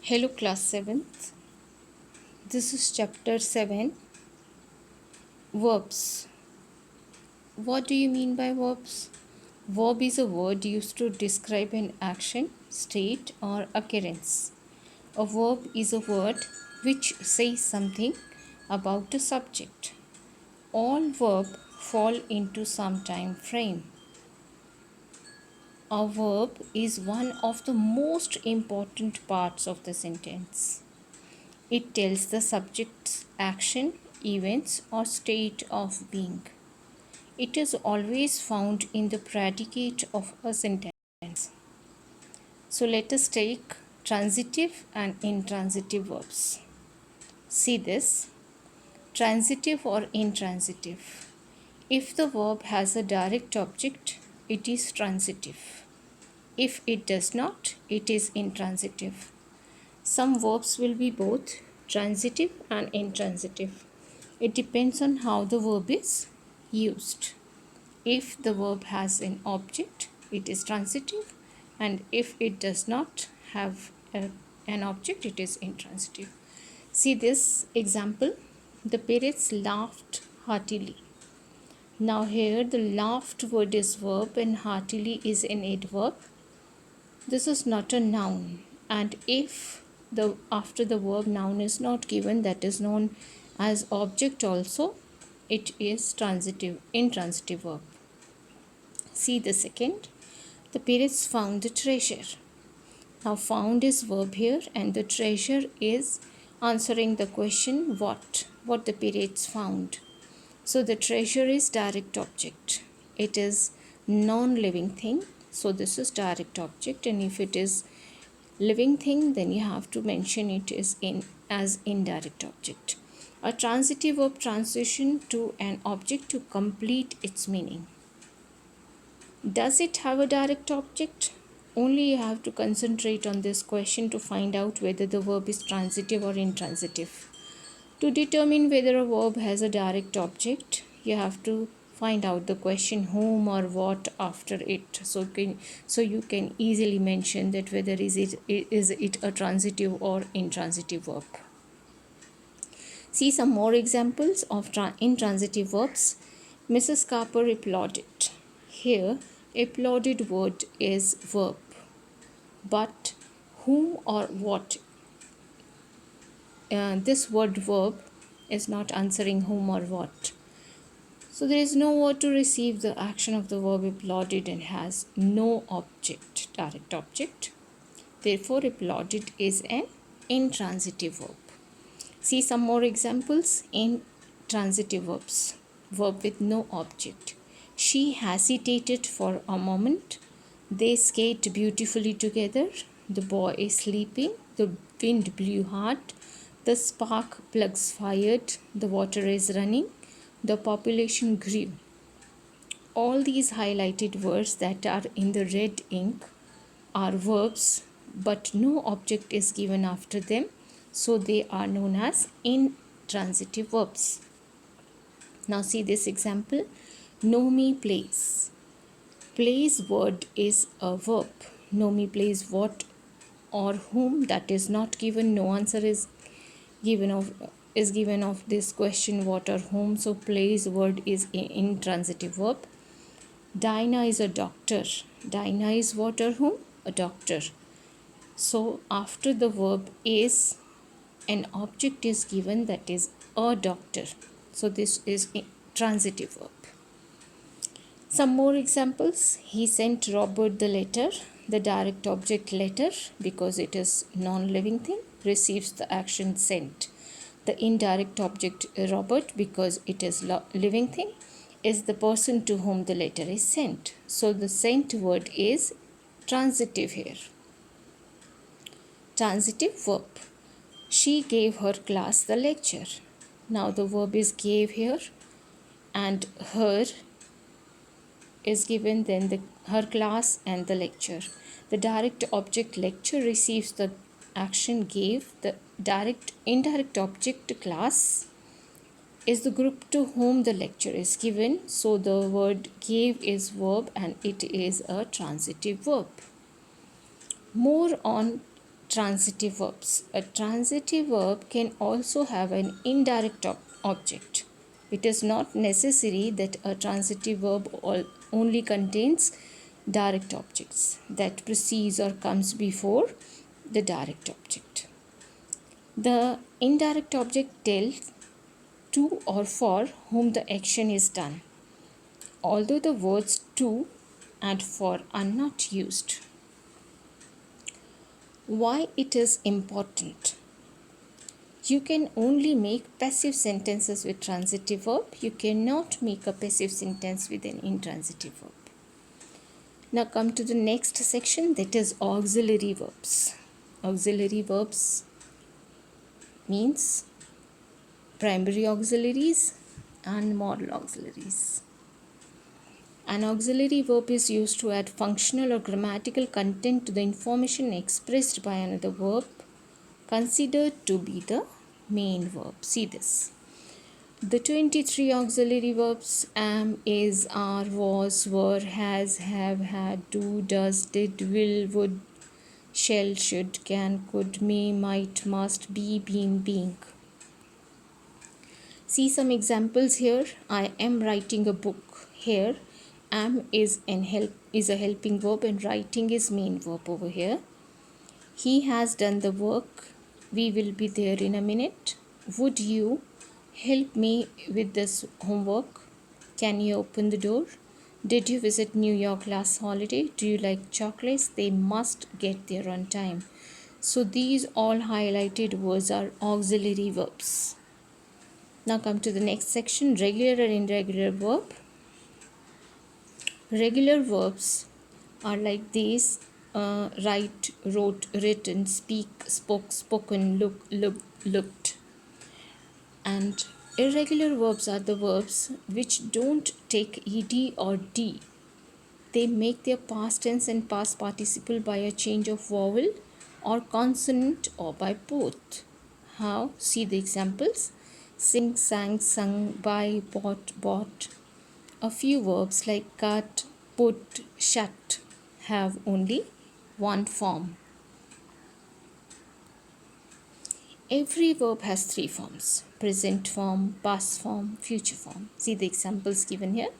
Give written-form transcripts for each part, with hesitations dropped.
Hello class 7th. This is chapter 7, verbs. What do you mean by verbs? Verb is a word used to describe an action, state or occurrence. A verb is a word which says something about a subject. All verbs fall into some time frame. A verb is one of the most important parts of the sentence. It tells the subject's action, events, or state of being. It is always found in the predicate of a sentence. So let us take transitive and intransitive verbs. See this. Transitive or intransitive. If the verb has a direct object, it is transitive. If it does not, it is intransitive. Some verbs will be both transitive and intransitive. It depends on how the verb is used. If the verb has an object, it is transitive, and if it does not have an object, it is intransitive. See this example. The parents laughed heartily. Now here the laughed word is verb and heartily is an adverb. This is not a noun, and if the after the verb noun is not given, that is known as object also, it is intransitive verb. See the second. The parents found the treasure. Now found is verb here and the treasure is answering the question what the parents found. So the treasure is direct object. It is non-living thing. So this is direct object, and if it is living thing, then you have to mention it as indirect object. A transitive verb transition to an object to complete its meaning. Does it have a direct object? Only you have to concentrate on this question to find out whether the verb is transitive or intransitive. To determine whether a verb has a direct object, you have to find out the question whom or what after it. So you can easily mention that whether is it a transitive or intransitive verb. See some more examples of intransitive verbs. Mrs. Carper applauded. Here, applauded word is verb, but whom or what, this word verb is not answering whom or what. So there is no word to receive the action of the verb applauded and has no object, direct object. Therefore, applauded is an intransitive verb. See some more examples in transitive verbs. Verb with no object. She hesitated for a moment. They skate beautifully together. The boy is sleeping. The wind blew hard. The spark plugs fired. The water is running. The population grew. All these highlighted words that are in the red ink are verbs, but no object is given after them, so they are known as intransitive verbs. Now see this example. Nomi plays. Plays word is a verb. Nomi plays what or whom, that is not given. No answer is given of this question what or whom. So plays word is an intransitive verb. Dinah is a doctor. Dinah is what or whom? A doctor. So after the verb is, an object is given, that is a doctor. So this is a transitive verb. Some more examples. He sent Robert the letter. The direct object letter, because it is non-living thing, receives the action sent. The indirect object Robert, because it is living thing, is the person to whom the letter is sent. So the sent word is transitive here. Transitive verb. She gave her class the lecture. Now the verb is gave here and her is given, then her class and the lecture. The direct object lecture receives the action gave. The indirect object class is the group to whom the lecture is given. So the word gave is verb and it is a transitive verb. More on transitive verbs. A transitive verb can also have an indirect object. It is not necessary that a transitive verb only contains direct objects that precedes or comes before the direct object. The indirect object tells to or for whom the action is done, although the words to and for are not used. Why it is important? You can only make passive sentences with transitive verb. You cannot make a passive sentence with an intransitive verb. Now come to the next section, that is auxiliary verbs. Auxiliary verbs means primary auxiliaries and modal auxiliaries. An auxiliary verb is used to add functional or grammatical content to the information expressed by another verb considered to be the main verb. See this. The 23 auxiliary verbs am, is, are, was, were, has, have, had, do, does, did, will, would, shall, should, can, could, may, might, must, be, been, being. See some examples here. I am writing a book. Here am is a helping verb and writing is main verb over here. He has done the work. We will be there in a minute. Would you help me with this homework? Can you open the door? Did you visit New York last holiday? Do you like chocolates? They must get there on time. So these all highlighted words are auxiliary verbs. Now come to the next section, regular and irregular verb. Regular verbs are like these: write, wrote, written, speak, spoke, spoken, look, looked. And irregular verbs are the verbs which don't take ed or d. They make their past tense and past participle by a change of vowel or consonant or by both. How? See the examples. Sing, sang, sung, buy, bought. A few verbs like cut, put, shut have only one form. Every verb has three forms: present form, past form, future form. See the examples given here.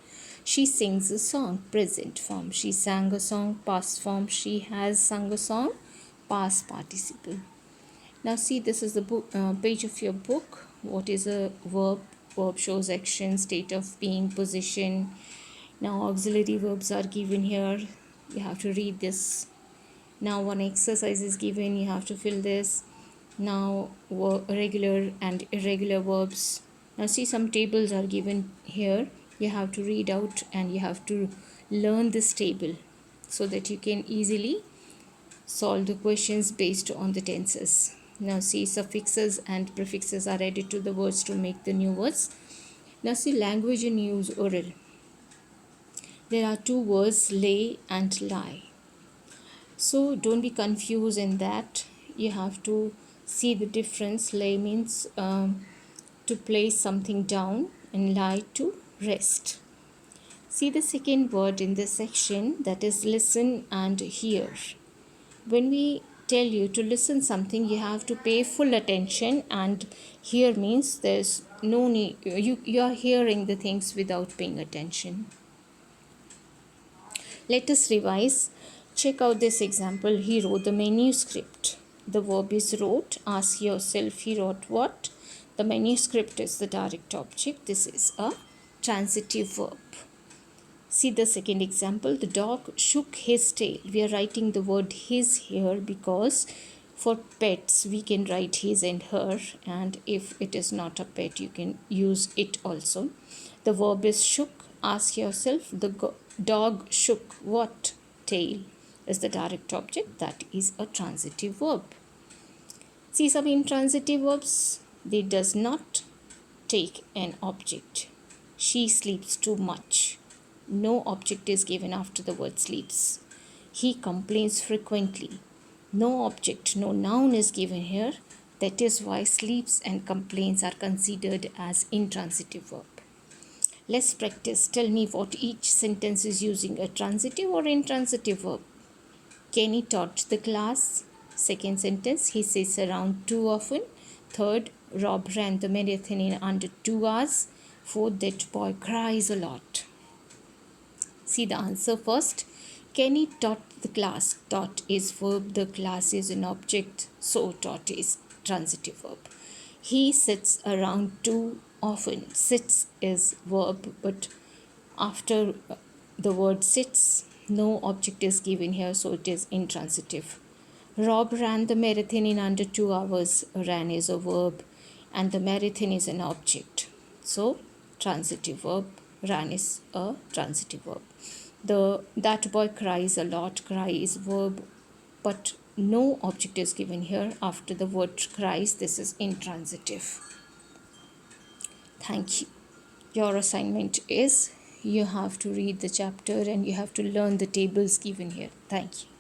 She sings a song, present form. She sang a song, past form. She has sung a song, past participle. Now see, this is the page of your book. What is a verb? Verb shows action, state of being, position. Now auxiliary verbs are given here. You have to read this. Now one exercise is given. You have to fill this. Now regular and irregular verbs. Now see, some tables are given here. You have to read out and you have to learn this table so that you can easily solve the questions based on the tenses. Now see, suffixes and prefixes are added to the words to make the new words. Now see, language in use oral. There are two words, lay and lie. So don't be confused in that. You have to see the difference. Lay means to place something down and lie to rest. See the second word in this section, that is listen and hear. When we tell you to listen something, you have to pay full attention, and hear means there's no need, you are hearing the things without paying attention. Let us revise. Check out this example. He wrote the manuscript. The verb is wrote. Ask yourself, he wrote what? The manuscript is the direct object. This is a transitive verb. See the second example. The dog shook his tail. We are writing the word his here because for pets we can write his and her, and if it is not a pet you can use it also. The verb is shook. Ask yourself, the dog shook what? Tail is the direct object. That is a transitive verb. See some intransitive verbs. They does not take an object. She sleeps too much. No object is given after the word sleeps. He complains frequently. No object, no noun is given here. That is why sleeps and complains are considered as intransitive verb. Let's practice. Tell me what each sentence is using, a transitive or intransitive verb. Kenny taught the class. Second sentence, he sits around too often. Third, Rob ran the marathon in under 2 hours. Fourth, that boy cries a lot. See the answer first. Kenny taught the class. Taught is verb, the class is an object, so taught is transitive verb. He sits around too often. Sits is verb, but after the word sits, no object is given here, so it is intransitive. Rob ran the marathon in under 2 hours. Ran is a verb and the marathon is an object. So, transitive verb. Ran is a transitive verb. That boy cries a lot. Cry is verb, but no object is given here. After the word cries, this is intransitive. Thank you. Your assignment is you have to read the chapter and you have to learn the tables given here. Thank you.